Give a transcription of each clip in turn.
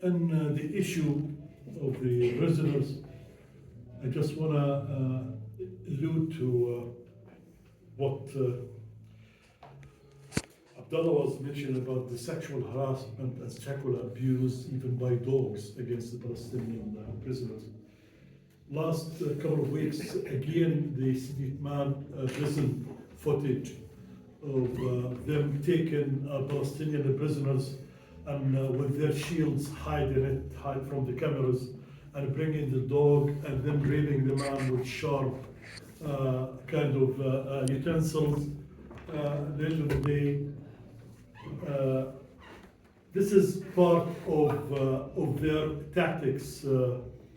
And the issue of the prisoners, I just want to allude to what Abdullah was mentioning about the sexual harassment and sexual abuse, even by dogs, against the Palestinian prisoners. Last couple of weeks, again, the City Man prison footage of them taking Palestinian prisoners and with their shields hide from the cameras, and bringing the dog and then raping the man with sharp kind of utensils. Later in the day, this is part of their tactics.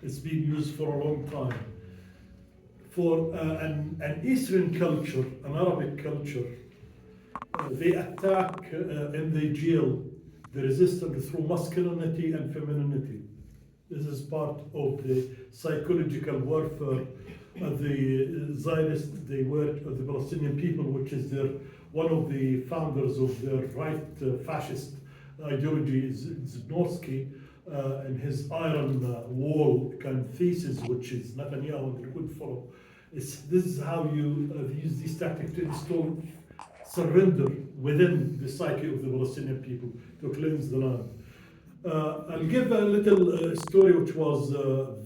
It's been used for a long time. For an Eastern culture, an Arabic culture, they attack in the jail the resistance through masculinity and femininity. This is part of the psychological warfare of the Zionist, the work of the Palestinian people, which is one of the founders of their right fascist ideology, Zbnorsky, and his iron wall kind of thesis, which is Netanyahu and could follow. This is how you use these tactics to install surrender within the psyche of the Palestinian people to cleanse the land. I'll give a little story which was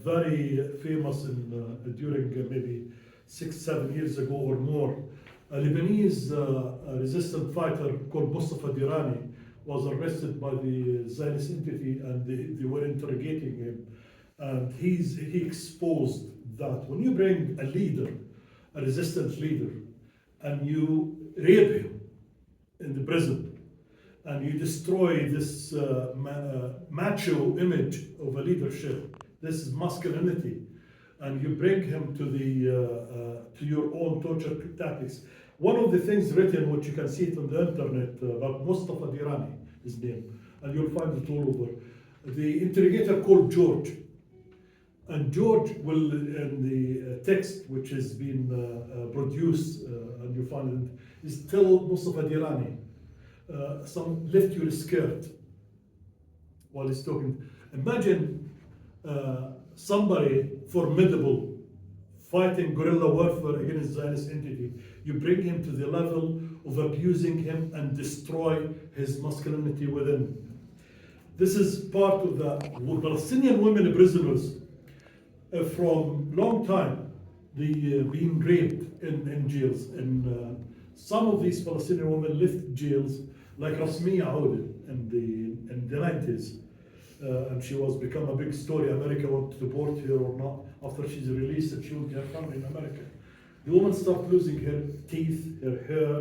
very famous during maybe 6-7 years ago or more. A Lebanese resistant fighter called Mustafa Dirani was arrested by the Zionist entity, and they were interrogating him. And he exposed that when you bring a leader, a resistant leader, and you rape him in the prison, and you destroy this macho image of a leadership, this is masculinity, and you bring him to your own torture tactics. One of the things written, which you can see it on the internet, about Mustafa Dirani, his name, and you'll find it all over. The interrogator called George, and George will, in the text which has been produced, and you find it, is tell Mustafa Dirani, lift your skirt while he's talking. Imagine somebody formidable fighting guerrilla warfare against Zionist entity. You bring him to the level of abusing him and destroy his masculinity within. This is part of the Palestinian women prisoners from long time. They being raped in jails. And some of these Palestinian women left jails, like Rasmiya Aoud in the 90s. And she was become a big story. America wanted to deport her or not. After she's released, and she went to her family in America. The woman started losing her teeth, her hair,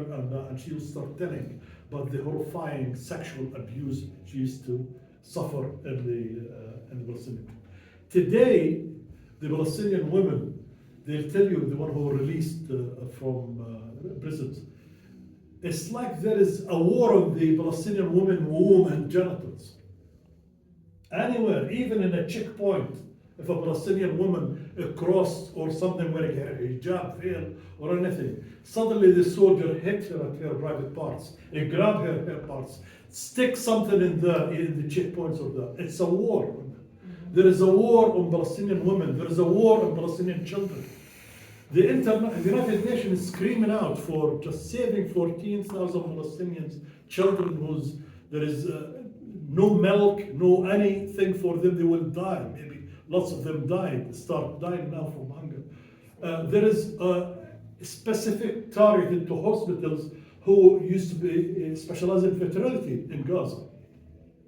and she will start telling about the horrifying sexual abuse she used to suffer in the Palestinian. Today, the Palestinian women, they'll tell you, the one who were released from prisons, it's like there is a war on the Palestinian women womb and genitals. Anywhere, even in a checkpoint, if a Palestinian woman crossed or something wearing her hijab, veil, or anything, suddenly the soldier hit her at her private parts, and grab her hair parts, stick something in the checkpoints of that. It's a war. There is a war on Palestinian women. There is a war on Palestinian children. The United Nations is screaming out for just saving 14,000 Palestinians, children there is no milk, no anything for them. They will die. Maybe lots of them start dying now from hunger. There is a specific targeted to hospitals who used to be specialized in fertility in Gaza.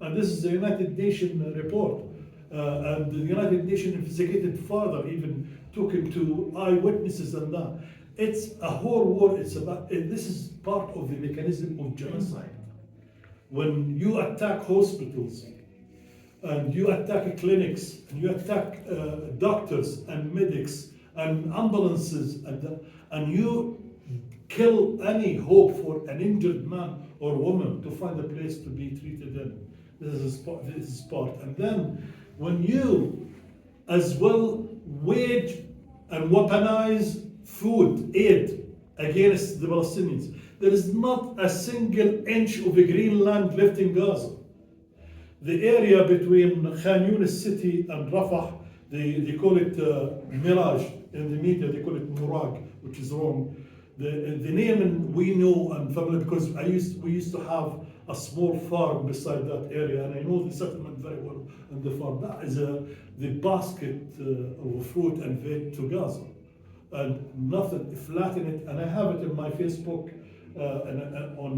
And this is the United Nations report. And the United Nations investigated further, even took him to eyewitnesses and that. It's a whole war. This is part of the mechanism of genocide. When you attack hospitals, and you attack clinics, and you attack doctors and medics and ambulances, and you kill any hope for an injured man or woman to find a place to be treated in. This is part. And then when you as well wage and weaponize food aid against the Palestinians, there is not a single inch of a green land left in Gaza. the area between Khan Yunis city and Rafah, they call it Mirage. In the media, they call it Murag, which is wrong. The name we know and familiar because we used to have a small farm beside that area, and I know the settlement very well and the farm. That is the basket of fruit and veg to Gaza, and nothing, flatten it. And I have it in my Facebook on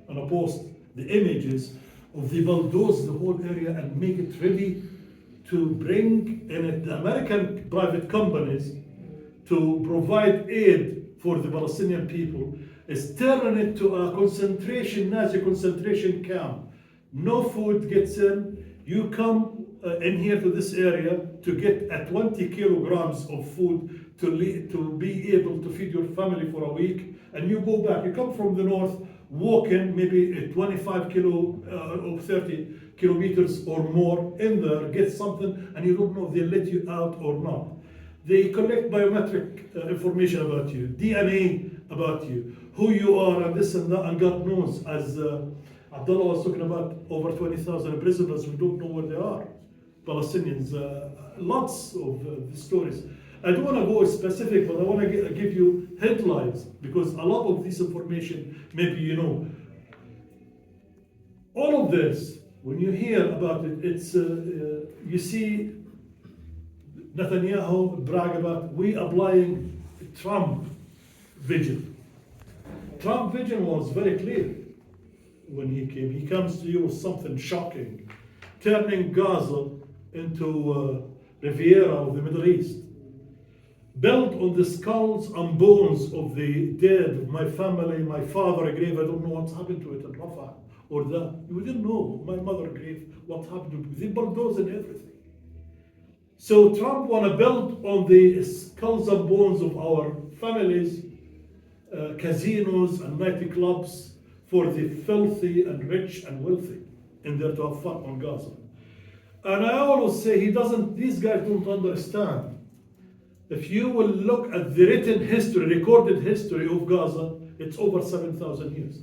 a post, the images of the bulldoze the whole area and make it ready to bring in it the American private companies to provide aid for the Palestinian people, is turning it to a Nazi concentration camp. No food gets in. You come in here to this area to get 20 kilograms of food to be able to feed your family for a week, and you go back. You come from the north, walking maybe 25 or 30 kilometers or more in there, get something, and you don't know if they let you out or not. They collect biometric information about you, DNA about you, who you are, and this and that, and God knows, as Abdullah was talking about, over 20,000 prisoners, we don't know where they are. Palestinians, lots of the stories. I don't want to go specific, but I want to give you headlines, because a lot of this information, maybe you know. All of this, when you hear about it, it's you see Netanyahu brag about we applying Trump vision. Trump vision was very clear when he came. He comes to you with something shocking, turning Gaza into Riviera of the Middle East, built on the skulls and bones of the dead, of my family, my father grave. I don't know what's happened to it in Rafah or that. We didn't know. My mother grave, what happened to it. They bulldoze and everything. So Trump want to build on the skulls and bones of our families, casinos and nightclubs for the filthy and rich and wealthy in there to have fun on Gaza. And I always say these guys don't understand. If you will look at the written history, recorded history of Gaza, it's over 7,000 years.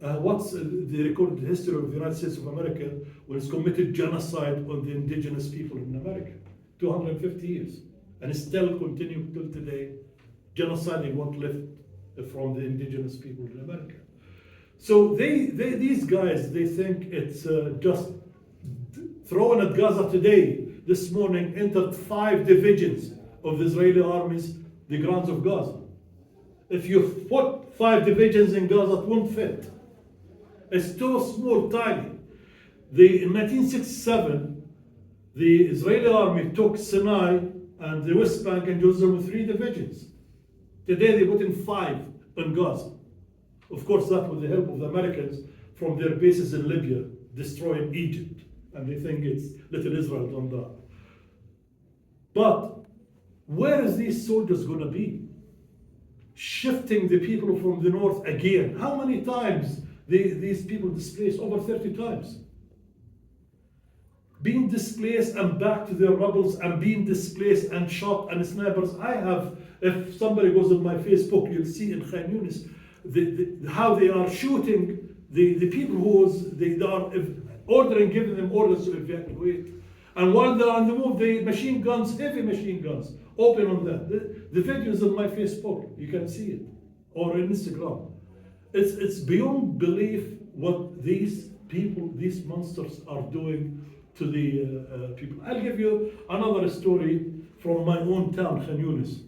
What's the recorded history of the United States of America when it's committed genocide on the indigenous people in America? 250 years. And it's still continuing till today, genociding what left from the indigenous people in America. So these guys, they think it's just thrown at Gaza today. This morning entered 5 divisions of the Israeli armies, the grounds of Gaza. If you put 5 divisions in Gaza, it won't fit. It's too small, tiny. In 1967, the Israeli army took Sinai and the West Bank and Jerusalem with 3 divisions. Today they put in 5 in Gaza. Of course, that with the help of the Americans from their bases in Libya, destroying Egypt. And they think it's little Israel done that. But where is these soldiers going to be? Shifting the people from the north again. How many times these people displaced? Over 30 times. Being displaced and back to their rubbles and being displaced and shot and snipers. If somebody goes on my Facebook, you'll see in Khan Yunis how they are shooting the people they are giving them orders to evacuate. And while they're on the move, the machine guns, heavy machine guns, open on that. The video is on my Facebook. You can see it. Or on Instagram. It's beyond belief what these people, these monsters are doing to the people. I'll give you another story from my own town, Khan Yunis.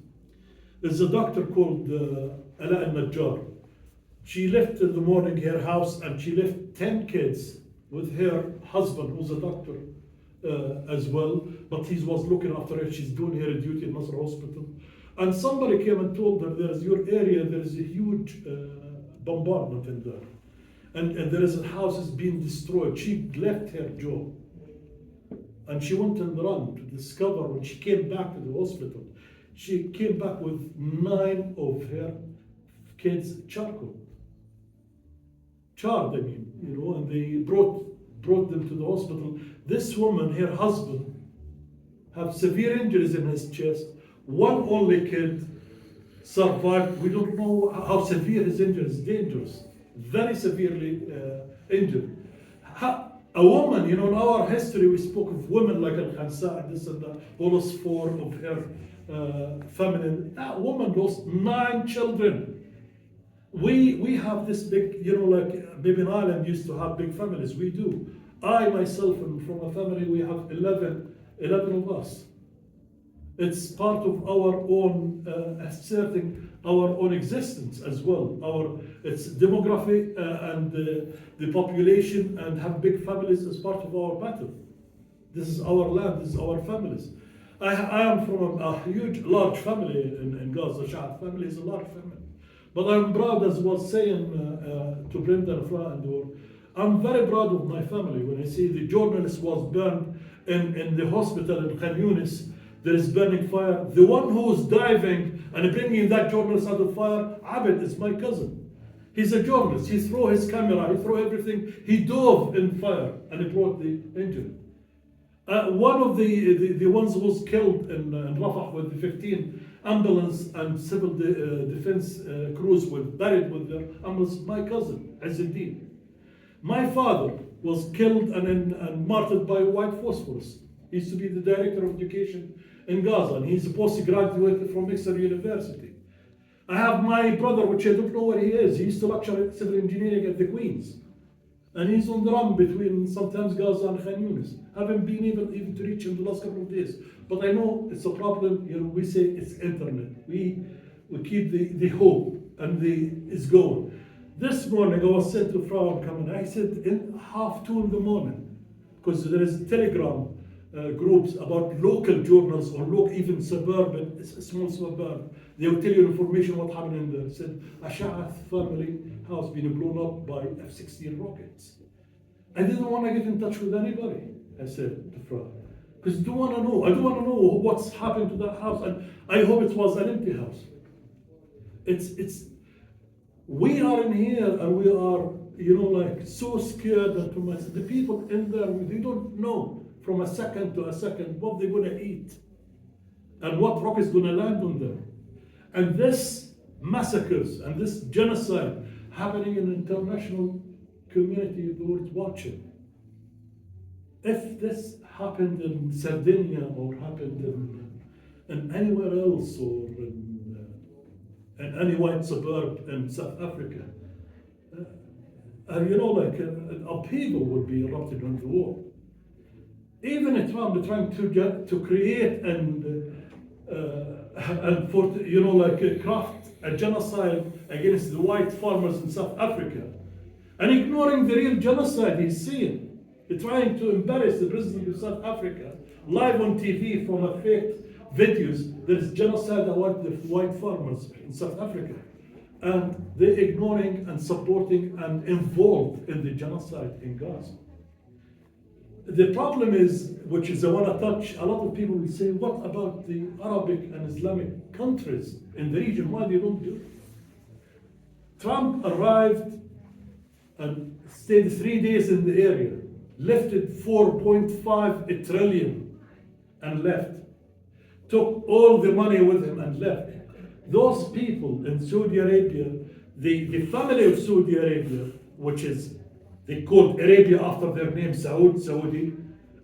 There's a doctor called Ala al-Najjar. She left in the morning her house and she left 10 kids with her husband, who's a doctor as well, but he was looking after her. She's doing her duty in Nasr Hospital. And somebody came and told her, there's your area, there's a huge bombardment in there. And there is a house is being destroyed. She left her job. And she went on the run to discover when she came back to the hospital. She came back with 9 of her kids charred, I mean, and they brought them to the hospital. This woman, her husband, have severe injuries in his chest. One only kid survived. We don't know how severe his injuries, dangerous, very severely injured. A woman, in our history, we spoke of women like Al-Khansa, this and that, almost 4 of her feminine. That woman lost 9 children. We have this big, like maybe in Ireland used to have big families. We do. I myself am from a family, we have 11 of us. It's part of our own asserting our own existence as well. It's demography and the population, and have big families as part of our battle. This is our land, this is our families. I am from a huge, large family in Gaza. Shaat family is a large family. But I'm proud, as was saying to Brenda and Fra and Dor, I'm very proud of my family. When I see the journalist was burned in the hospital in Khan Yunis, there is burning fire. The one who's diving and bringing that journalist out of fire, Abed, is my cousin. He's a journalist. He threw his camera, he threw everything. He dove in fire and he brought the injury. One of the ones who was killed in Rafah with the 15 ambulance and civil defense crews were buried with their ambulance, my cousin, Azzuddin. My father was killed and martyred by white phosphorus. He used to be the director of education in Gaza, and he's a postgraduate from Exeter University. I have my brother, which I don't know where he is. He used to lecture at civil engineering at the Queen's. And he's on the run between sometimes Gaza and Khan Yunis. Haven't been able even to reach him the last couple of days. But I know it's a problem. We say it's internet. We keep the hope and it's going. This morning I was said to Frau coming. I said in 2:30 in the morning, because there is Telegram groups about local journals or even suburban, small suburb. They will tell you information what happened in there. Said a Shaat family house being blown up by F-16 rockets. I didn't want to get in touch with anybody. I said to Fra, because I don't want to know. I don't want to know what's happened to that house, and I hope it was an empty house. We are in here and we are, like so scared, and to myself, the people in there, they don't know from a second to a second what they're going to eat and what rock is going to land on them. And this massacres and this genocide happening in the international community, the world watching. If this happened in Sardinia or happened in anywhere else, or in any white suburb in South Africa, like an upheaval would be erupted on the war. Even if Trump is trying to create and craft a genocide against the white farmers in South Africa, and ignoring the real genocide he's seeing. He's trying to embarrass the president of South Africa live on TV from a fake videos. There is genocide about the white farmers in South Africa, and they're ignoring and supporting and involved in the genocide in Gaza. The problem is, which is I want to touch, a lot of people will say, what about the Arabic and Islamic countries in the region? Why they don't do it? Trump arrived and stayed 3 days in the area, lifted 4.5 trillion and left. Took all the money with him and left. Those people in Saudi Arabia, the family of Saudi Arabia, which is, they called Arabia after their name, Saudi,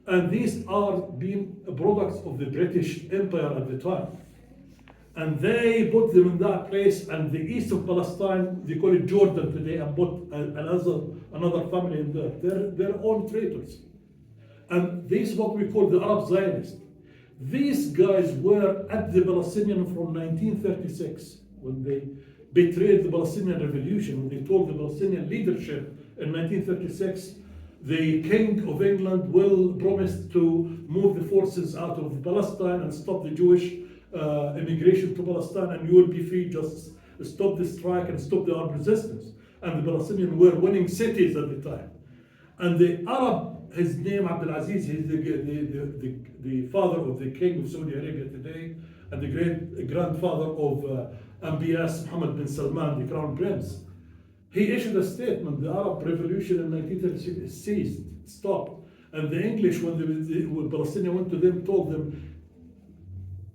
and these are being products of the British Empire at the time. And they put them in that place, and the east of Palestine, they call it Jordan today, and put another family in there. They're their own traitors. And this is what we call the Arab Zionists. These guys were at the Palestinian from 1936, when they betrayed the Palestinian revolution, when they told the Palestinian leadership in 1936, the King of England will promise to move the forces out of Palestine and stop the Jewish immigration to Palestine, and you will be free, just stop the strike and stop the armed resistance. And the Palestinians were winning cities at the time. And the Arab, his name Abdulaziz, he's the father of the King of Saudi Arabia today, and the great grandfather of MBS Mohammed bin Salman, the Crown Prince. He issued a statement, the Arab Revolution in 1936 ceased, stopped. And the English, when the Palestinians went to them, told them,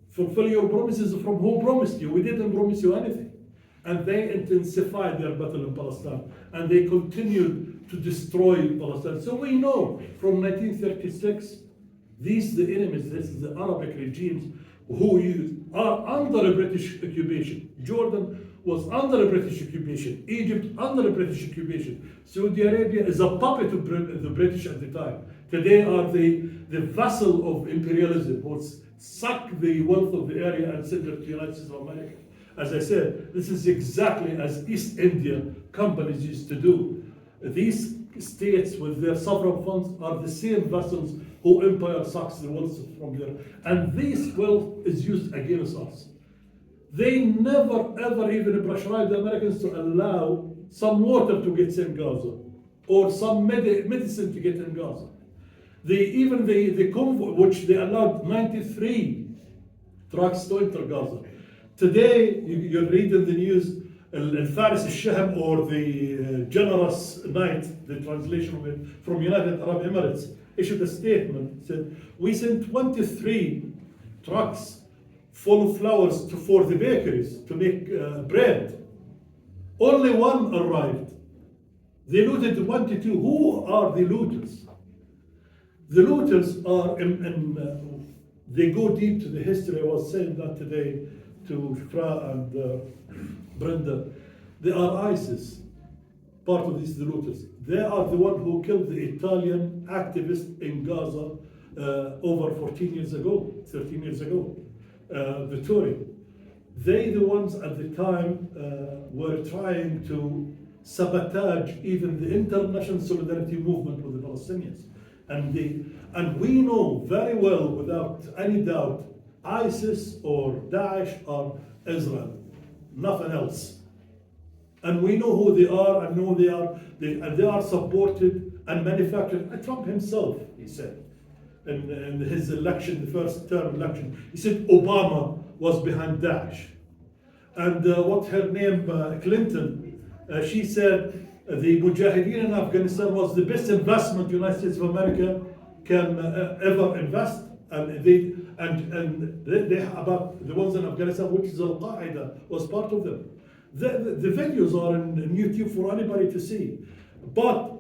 fulfill your promises from who promised you. We didn't promise you anything. And they intensified their battle in Palestine. And they continued to destroy Palestine. So we know from 1936, the enemies, this is the Arabic regimes who are under a British occupation. Jordan was under a British occupation. Egypt under a British occupation. Saudi Arabia is a puppet of the British at the time. Today are the vessel of imperialism who suck the wealth of the area and send it to the United States of America. As I said, this is exactly as East India companies used to do. These states with their sovereign funds are the same vessels who empire sucks the wealth from there. And this wealth is used against us. They never ever even pressurize the Americans to allow some water to get in Gaza or some medicine to get in Gaza. Even the convoy, which they allowed 93 trucks to enter Gaza. Today, you read in the news, Al-Faris al-Shahm, or the generous knight, the translation of it, from United Arab Emirates, issued a statement, said, we sent 23 trucks full of flours for the bakeries to make bread. Only one arrived. They looted 22. Who are the looters? The looters are, they go deep to the history. I was saying that today to Fra and Brenda. They are ISIS, part of these looters. They are the one who killed the Italian activist in Gaza over 14 years ago, 13 years ago, Vittorio. They, the ones at the time, were trying to sabotage even the international solidarity movement with the Palestinians. And we know very well, without any doubt, ISIS or Daesh are Israel, nothing else. And we know who they are, and know they are supported and manufactured. Trump himself, he said, in his election, the first term election, he said Obama was behind Daesh. And what her name, Clinton, she said the Mujahideen in Afghanistan was the best investment the United States of America can ever invest. And they about the ones in Afghanistan, which is Al-Qaeda, was part of them. The videos are in YouTube for anybody to see. But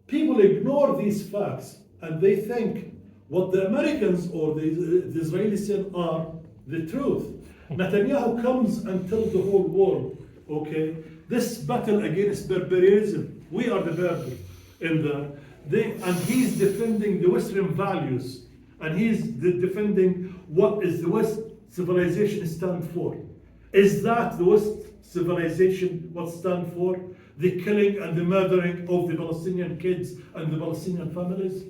people ignore these facts and they think what the Americans or the Israelis say are the truth. Netanyahu comes and tells the whole world, okay, this battle against barbarism, we are the Berbers. And he's defending the Western values. And he's defending what is the West civilization stand for. Is that the West civilization what stand for? The killing and the murdering of the Palestinian kids and the Palestinian families?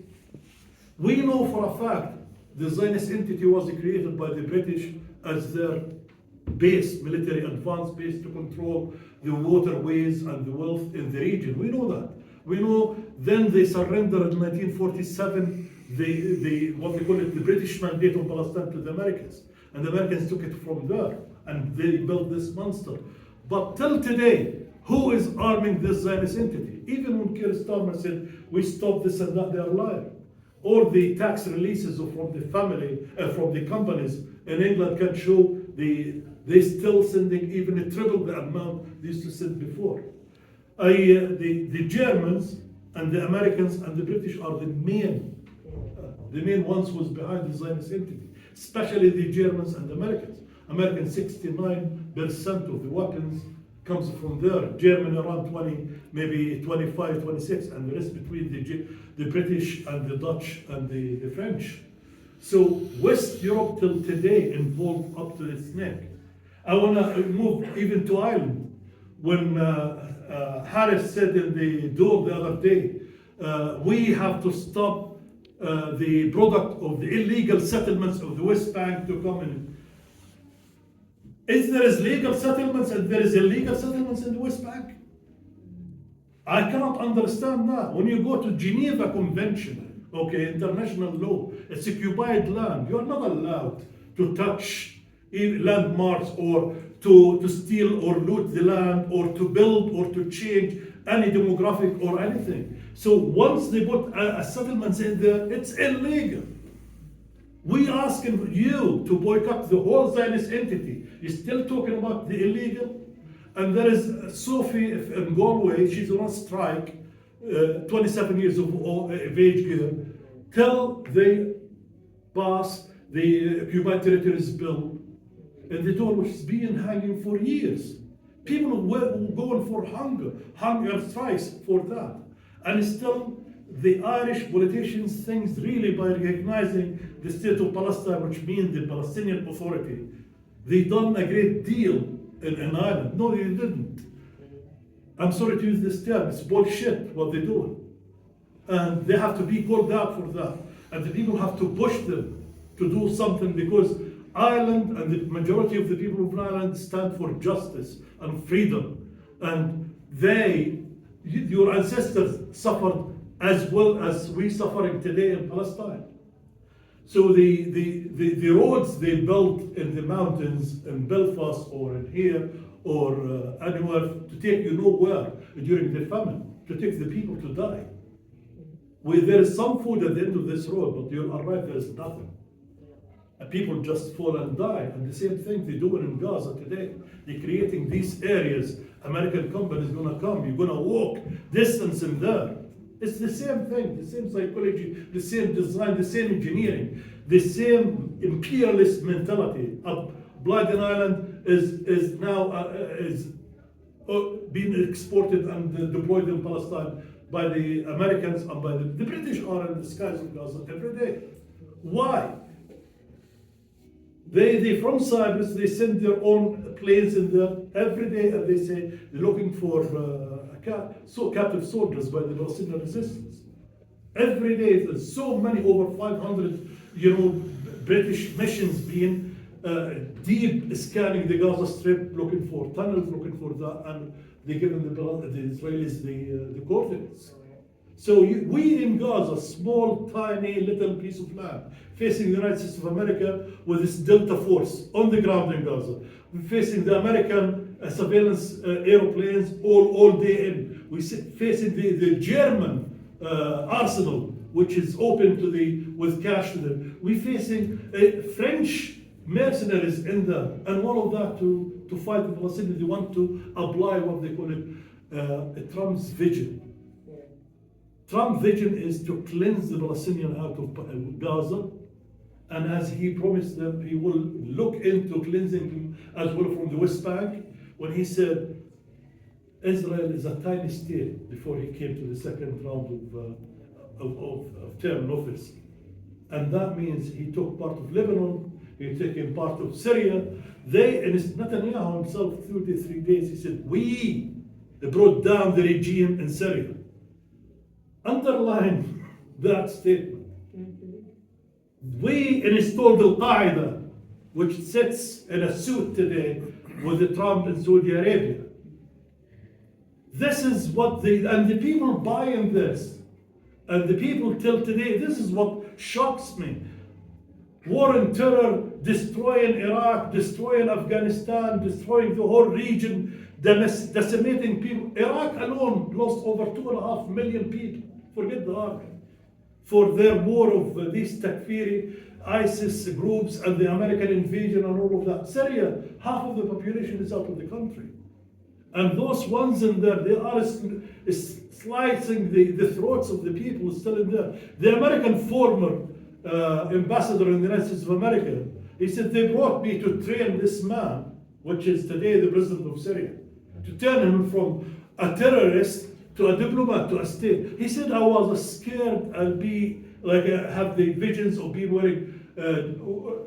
We know for a fact the Zionist entity was created by the British as their base, military advance base to control the waterways and the wealth in the region. We know that. We know then they surrendered in 1947 what they call it, the British mandate on Palestine to the Americans. And the Americans took it from there and they built this monster. But till today, who is arming this Zionist entity? Even when Keir Starmer said, we stop this and that, they are lying. Or the tax releases from the family, from the companies in England can show they still sending even triple the amount they used to send before. The Germans and the Americans and the British are the main ones who's behind the Zionist entity, especially the Germans and the Americans. Americans, 69% of the weapons comes from there. Germany around 20, maybe 25, 26, and the rest between the British and the Dutch and the French. So West Europe till today involved up to its neck. I want to move even to Ireland. When Harris said in the Dole the other day, we have to stop the product of the illegal settlements of the West Bank to come in. Is there legal settlements and there is illegal settlements in the West Bank? I cannot understand that. When you go to Geneva Convention, okay, international law, it's occupied land. You are not allowed to touch landmarks or to steal or loot the land or to build or to change any demographic or anything. So once they put a settlements in there, it's illegal. We asking you to boycott the whole Zionist entity. You're still talking about the illegal? And there is Sophie in Galway, she's on strike 27 years of age here, till they pass the Occupied Territories Bill in the door, which has been hanging for years. People were going for hunger strikes for that. And still, the Irish politicians think really by recognizing the state of Palestine, which means the Palestinian Authority, they done a great deal in Ireland. No, they didn't. I'm sorry to use this term, it's bullshit what they're doing. And they have to be called out for that. And the people have to push them to do something, because Ireland and the majority of the people of Ireland stand for justice and freedom. And your ancestors suffered as well as we suffering today in Palestine. So the roads they built in the mountains in Belfast or in here or anywhere to take you nowhere during the famine, to take the people to die. There is some food at the end of this road, but you arrive, there is nothing. And people just fall and die. And the same thing they're doing in Gaza today. They're creating these areas. American companies gonna come. You're gonna walk distance in there. It's the same thing, the same psychology, the same design, the same engineering, the same imperialist mentality. Blyden Island is now being exported and deployed in Palestine by the Americans and by the British are in the skies of Gaza every day. Why? They from Cyprus, they send their own planes in there every day, and they say they're looking for captive soldiers by the Palestinian resistance. Every day there's so many, over 500, British missions being deep scanning the Gaza Strip, looking for tunnels, looking for that, and they're giving the Israelis the coordinates. So we in Gaza, small, tiny, little piece of land, facing the United States of America with this Delta Force on the ground in Gaza. We're facing the American surveillance aeroplanes all day in. We're facing the German arsenal, which is open with cash to them. We're facing French mercenaries in there, and all of that to fight the Palestinians. They want to apply what they call it Trump's vision. Trump's vision is to cleanse the Palestinians out of Gaza, and as he promised them, he will look into cleansing them as well from the West Bank, when he said Israel is a tiny state before he came to the second round of term in office. And that means he took part of Lebanon, he took part of Syria. And Netanyahu himself, through the 3 days, he said, we brought down the regime in Syria. Underline that statement. We installed Al-Qaeda, which sits in a suit today with the Trump in Saudi Arabia. This is what and the people buying this. And the people till today, this is what shocks me. War and terror, destroying Iraq, destroying Afghanistan, destroying the whole region, decimating people. Iraq alone lost over 2.5 million people. Forget the army. For their war of these Takfiri, ISIS groups and the American invasion and all of that. Syria, half of the population is out of the country. And those ones in there, they are slicing the throats of the people still in there. The American former ambassador in the United States of America, he said, they brought me to train this man, which is today the president of Syria, to turn him from a terrorist to a diplomat, to a state. He said, I was scared I'll be like, have the visions of people wearing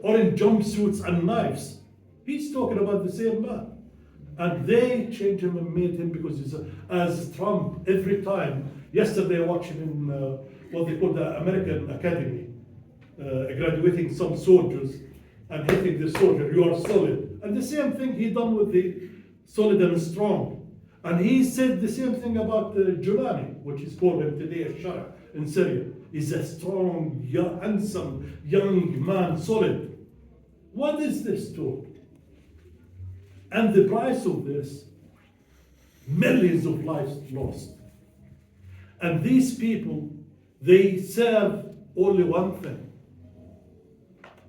orange jumpsuits and knives. He's talking about the same man. And they changed him and made him, because he's as Trump every time. Yesterday I watched him in what they call the American Academy, graduating some soldiers and hitting the soldier, you are solid. And the same thing he done with the solid and strong. And he said the same thing about Julani, which is called him today a Shah in Syria. He's a strong, handsome, young man, solid. What is this talk? And the price of this, millions of lives lost. And these people, they serve only one thing: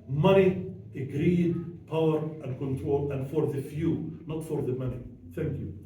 money, greed, power, and control, and for the few, not for the many. Thank you.